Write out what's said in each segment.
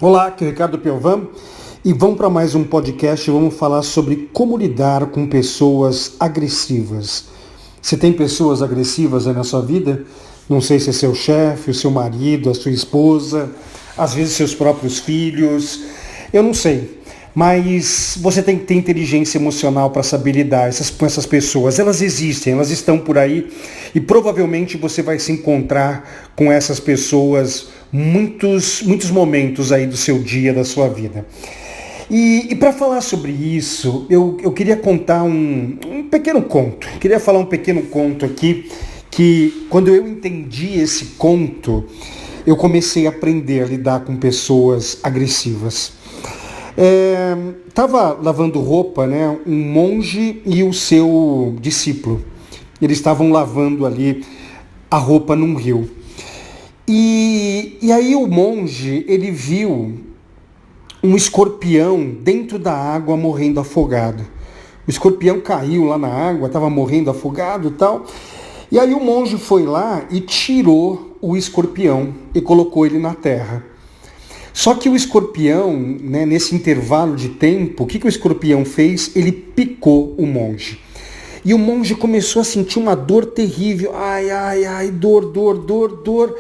Olá, aqui é o Ricardo Piovan e vamos para mais um podcast. Vamos falar sobre como lidar com pessoas agressivas. Você tem pessoas agressivas aí na sua vida? Não sei se é seu chefe, o seu marido, a sua esposa, às vezes seus próprios filhos, eu não sei. Mas você tem que ter inteligência emocional para saber lidar com essas pessoas. Elas existem, elas estão por aí e provavelmente você vai se encontrar com essas pessoas muitos momentos aí do seu dia, da sua vida. E para falar sobre isso, eu queria contar um pequeno conto. Queria falar um pequeno conto aqui, que quando eu entendi esse conto, eu comecei a aprender a lidar com pessoas agressivas. Estava lavando roupa, né, um monge e o seu discípulo. Eles estavam lavando ali a roupa num rio. E aí o monge, ele viu um escorpião dentro da água morrendo afogado. O escorpião caiu lá na água, estava morrendo afogado e tal. E aí o monge foi lá e tirou o escorpião e colocou ele na terra. Só que o escorpião, né, nesse intervalo de tempo, o que o escorpião fez? Ele picou o monge. E o monge começou a sentir uma dor terrível. Ai, dor.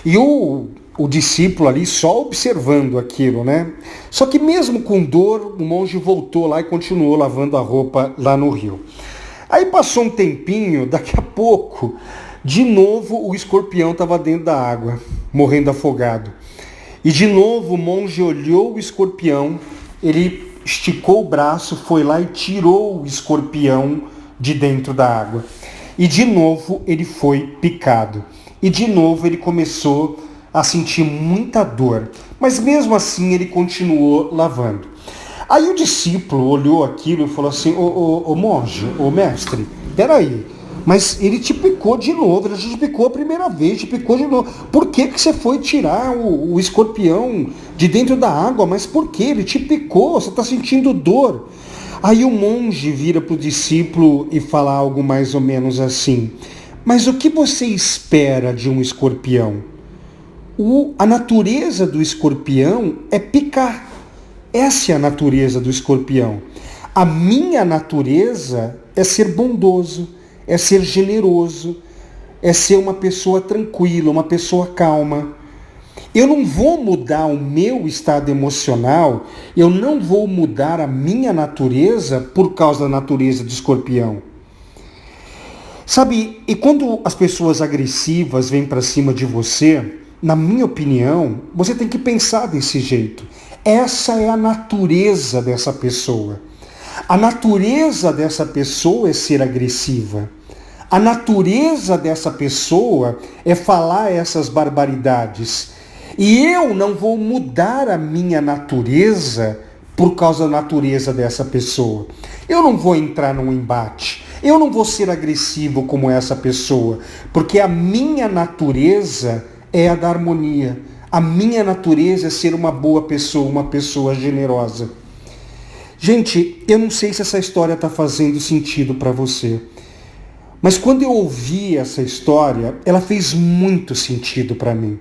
E o discípulo ali só observando aquilo, né? Só que mesmo com dor, o monge voltou lá e continuou lavando a roupa lá no rio. Aí passou um tempinho, daqui a pouco, de novo o escorpião estava dentro da água, morrendo afogado. E de novo o monge olhou o escorpião, ele esticou o braço, foi lá e tirou o escorpião de dentro da água. E de novo ele foi picado. E de novo ele começou a sentir muita dor. Mas mesmo assim ele continuou lavando. Aí o discípulo olhou aquilo e falou assim, ô monge, ô mestre, peraí, mas ele te picou de novo, ele te picou a primeira vez, te picou de novo. Por que você foi tirar o escorpião de dentro da água? Mas por que? Ele te picou, você está sentindo dor. Aí o monge vira para o discípulo e fala algo mais ou menos assim, mas o que você espera de um escorpião? A natureza do escorpião é picar. Essa é a natureza do escorpião. A minha natureza é ser bondoso, é ser generoso, é ser uma pessoa tranquila, uma pessoa calma. Eu não vou mudar o meu estado emocional, eu não vou mudar a minha natureza por causa da natureza do escorpião. Sabe, e quando as pessoas agressivas vêm para cima de você, na minha opinião, você tem que pensar desse jeito. Essa é a natureza dessa pessoa. A natureza dessa pessoa é ser agressiva. A natureza dessa pessoa é falar essas barbaridades. E eu não vou mudar a minha natureza por causa da natureza dessa pessoa. Eu não vou entrar num embate. Eu não vou ser agressivo como essa pessoa. Porque a minha natureza é a da harmonia. A minha natureza é ser uma boa pessoa, uma pessoa generosa. Gente, eu não sei se essa história está fazendo sentido para você. Mas quando eu ouvi essa história, ela fez muito sentido para mim.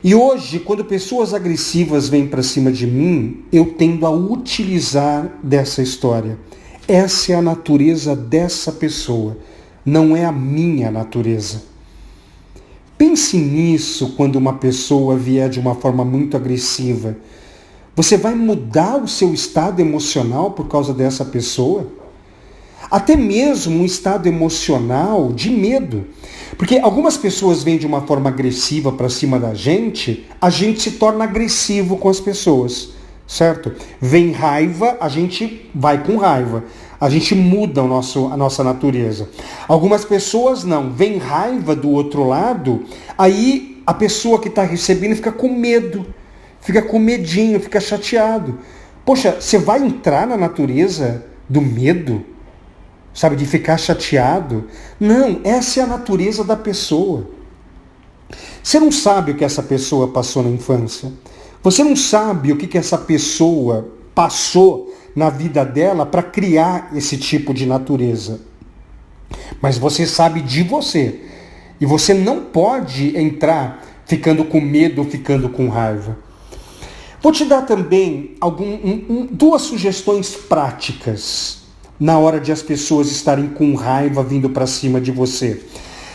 E hoje, quando pessoas agressivas vêm para cima de mim, eu tendo a utilizar dessa história. Essa é a natureza dessa pessoa, não é a minha natureza. Pense nisso quando uma pessoa vier de uma forma muito agressiva. Você vai mudar o seu estado emocional por causa dessa pessoa? Até mesmo um estado emocional de medo. Porque algumas pessoas vêm de uma forma agressiva para cima da gente, a gente se torna agressivo com as pessoas, certo? Vem raiva, a gente vai com raiva. A gente muda a nossa natureza. Algumas pessoas não, vem raiva do outro lado, aí a pessoa que está recebendo fica com medo, fica com medinho, fica chateado. Poxa, você vai entrar na natureza do medo? Sabe, de ficar chateado? Não, essa é a natureza da pessoa. Você não sabe o que essa pessoa passou na infância. Você não sabe o que essa pessoa passou na vida dela para criar esse tipo de natureza. Mas você sabe de você. E você não pode entrar ficando com medo ou ficando com raiva. Vou te dar também duas sugestões práticas na hora de as pessoas estarem com raiva vindo para cima de você.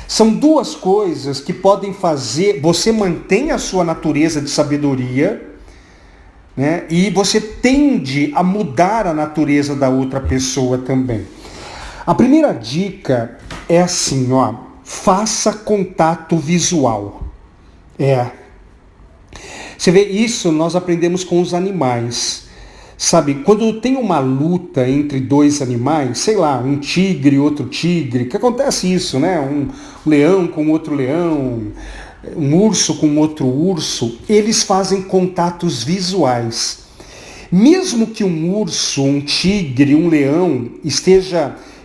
São duas coisas que podem fazer, você mantém a sua natureza de sabedoria, né? E você tende a mudar a natureza da outra pessoa também. A primeira dica é assim, faça contato visual. Você vê, isso nós aprendemos com os animais. Sabe, quando tem uma luta entre dois animais, sei lá, um tigre e outro tigre, que acontece isso, né? Um leão com outro leão, um urso com outro urso, eles fazem contatos visuais. Mesmo que um urso, um tigre, um leão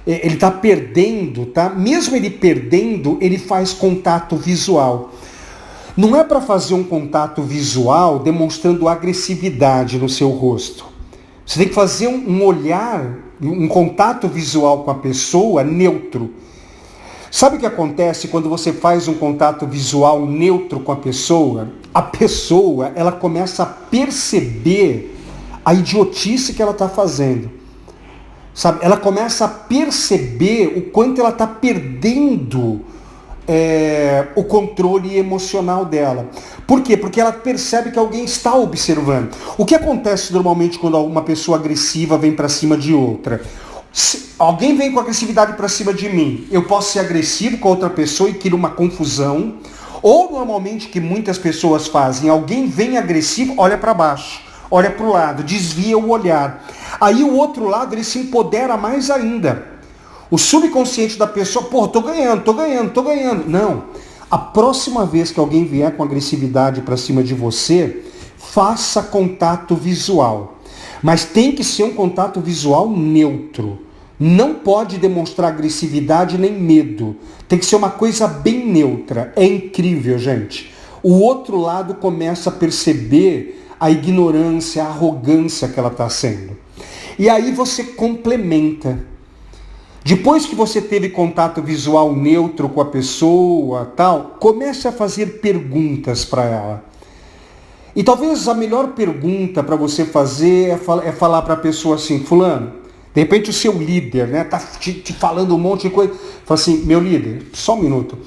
ele está perdendo, tá? Mesmo ele perdendo, ele faz contato visual. Não é para fazer um contato visual demonstrando agressividade no seu rosto. Você tem que fazer um olhar, um contato visual com a pessoa neutro. Sabe o que acontece quando você faz um contato visual neutro com a pessoa? A pessoa, ela começa a perceber a idiotice que ela está fazendo. Sabe? Ela começa a perceber o quanto ela está perdendo o controle emocional dela. Por quê? Porque ela percebe que alguém está observando. O que acontece normalmente quando uma pessoa agressiva vem para cima de outra? Se alguém vem com agressividade para cima de mim, eu posso ser agressivo com a outra pessoa e criar uma confusão. Ou normalmente, que muitas pessoas fazem, alguém vem agressivo, olha para baixo, olha para o lado, desvia o olhar. Aí o outro lado, ele se empodera mais ainda. O subconsciente da pessoa, tô ganhando. Não. A próxima vez que alguém vier com agressividade para cima de você, faça contato visual. Mas tem que ser um contato visual neutro. Não pode demonstrar agressividade nem medo. Tem que ser uma coisa bem neutra. É incrível, gente. O outro lado começa a perceber a ignorância, a arrogância que ela está sendo. E aí você complementa. Depois que você teve contato visual neutro com a pessoa, comece a fazer perguntas para ela. E talvez a melhor pergunta para você fazer é falar para a pessoa assim, fulano, de repente o seu líder, né, tá te falando um monte de coisa, fala assim, meu líder, só um minuto,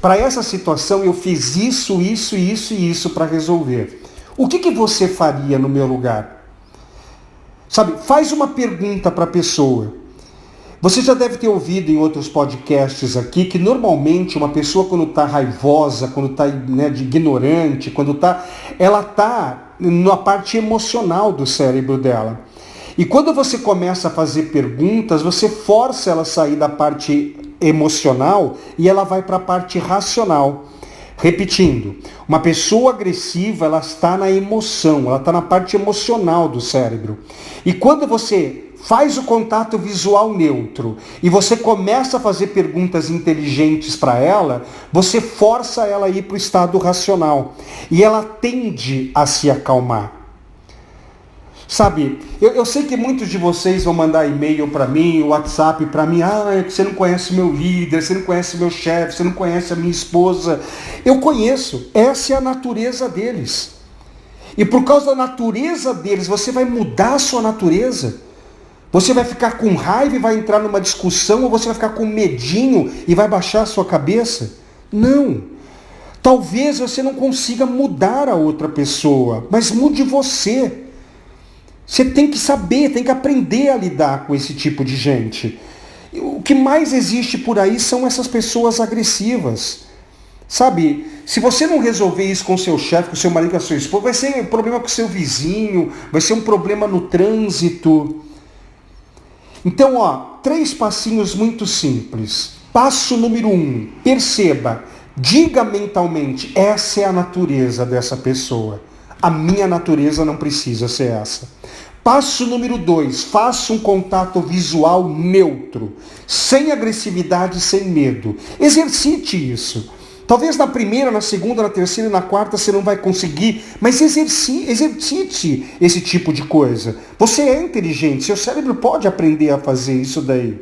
para essa situação eu fiz isso para resolver. O que você faria no meu lugar? Sabe, faz uma pergunta para a pessoa. Você já deve ter ouvido em outros podcasts aqui que normalmente uma pessoa quando está raivosa, quando está de ignorante, ela está na parte emocional do cérebro dela. E quando você começa a fazer perguntas, você força ela a sair da parte emocional e ela vai para a parte racional. Repetindo, uma pessoa agressiva, ela está na emoção, ela está na parte emocional do cérebro. E quando você faz o contato visual neutro e você começa a fazer perguntas inteligentes para ela, você força ela a ir para o estado racional. E ela tende a se acalmar. Sabe, eu sei que muitos de vocês vão mandar e-mail para mim, WhatsApp para mim, é que você não conhece meu líder, você não conhece meu chefe, você não conhece a minha esposa. Eu conheço, essa é a natureza deles. E por causa da natureza deles, você vai mudar a sua natureza. Você vai ficar com raiva e vai entrar numa discussão, ou você vai ficar com medinho e vai baixar a sua cabeça? Não. Talvez você não consiga mudar a outra pessoa, mas mude você. Você tem que saber, tem que aprender a lidar com esse tipo de gente. O que mais existe por aí são essas pessoas agressivas. Sabe, se você não resolver isso com o seu chefe, com o seu marido, com a sua esposa, vai ser um problema com o seu vizinho, vai ser um problema no trânsito. Então, 3 passinhos muito simples. Passo número 1, perceba, diga mentalmente, essa é a natureza dessa pessoa. A minha natureza não precisa ser essa. Passo número 2, faça um contato visual neutro, sem agressividade, sem medo. Exercite isso. Talvez na primeira, na segunda, na terceira e na quarta você não vai conseguir, mas exercite esse tipo de coisa. Você é inteligente, seu cérebro pode aprender a fazer isso daí.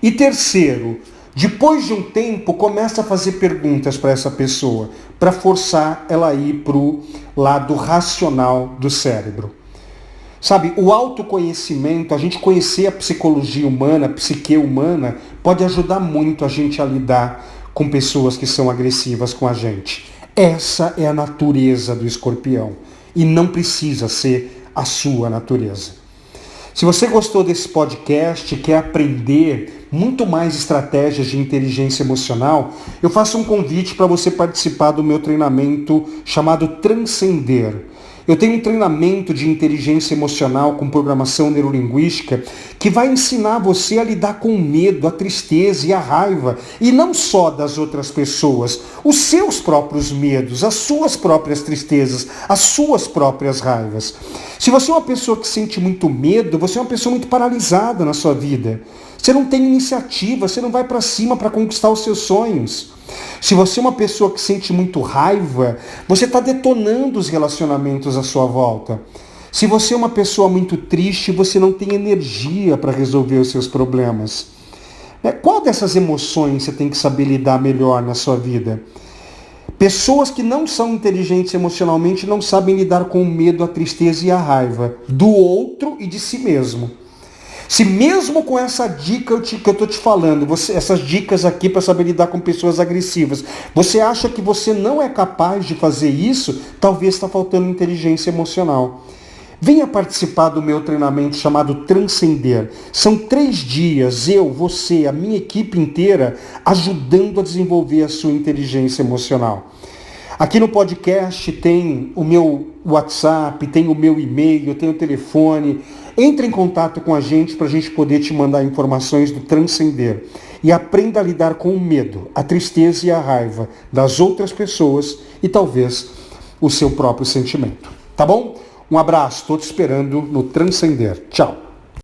E terceiro, Depois de um tempo, começa a fazer perguntas para essa pessoa, para forçar ela a ir para o lado racional do cérebro. Sabe, o autoconhecimento, a gente conhecer a psicologia humana, a psique humana, pode ajudar muito a gente a lidar com pessoas que são agressivas com a gente. Essa é a natureza do escorpião e não precisa ser a sua natureza. Se você gostou desse podcast, quer aprender muito mais estratégias de inteligência emocional, eu faço um convite para você participar do meu treinamento chamado Transcender. Eu tenho um treinamento de inteligência emocional com programação neurolinguística que vai ensinar você a lidar com o medo, a tristeza e a raiva, e não só das outras pessoas, os seus próprios medos, as suas próprias tristezas, as suas próprias raivas. Se você é uma pessoa que sente muito medo, você é uma pessoa muito paralisada na sua vida. Você não tem iniciativa, você não vai para cima para conquistar os seus sonhos. Se você é uma pessoa que sente muito raiva, você está detonando os relacionamentos à sua volta. Se você é uma pessoa muito triste, você não tem energia para resolver os seus problemas. Qual dessas emoções você tem que saber lidar melhor na sua vida? Pessoas que não são inteligentes emocionalmente não sabem lidar com o medo, a tristeza e a raiva do outro e de si mesmo. Se mesmo com essa dica que eu estou te falando, essas dicas aqui para saber lidar com pessoas agressivas, você acha que você não é capaz de fazer isso, talvez está faltando inteligência emocional. Venha participar do meu treinamento chamado Transcender. São 3 dias, eu, você, a minha equipe inteira, ajudando a desenvolver a sua inteligência emocional. Aqui no podcast tem o meu WhatsApp, tem o meu e-mail, tem o telefone. Entre em contato com a gente para a gente poder te mandar informações do Transcender. E aprenda a lidar com o medo, a tristeza e a raiva das outras pessoas e talvez o seu próprio sentimento. Tá bom? Um abraço, estou te esperando no Transcender. Tchau!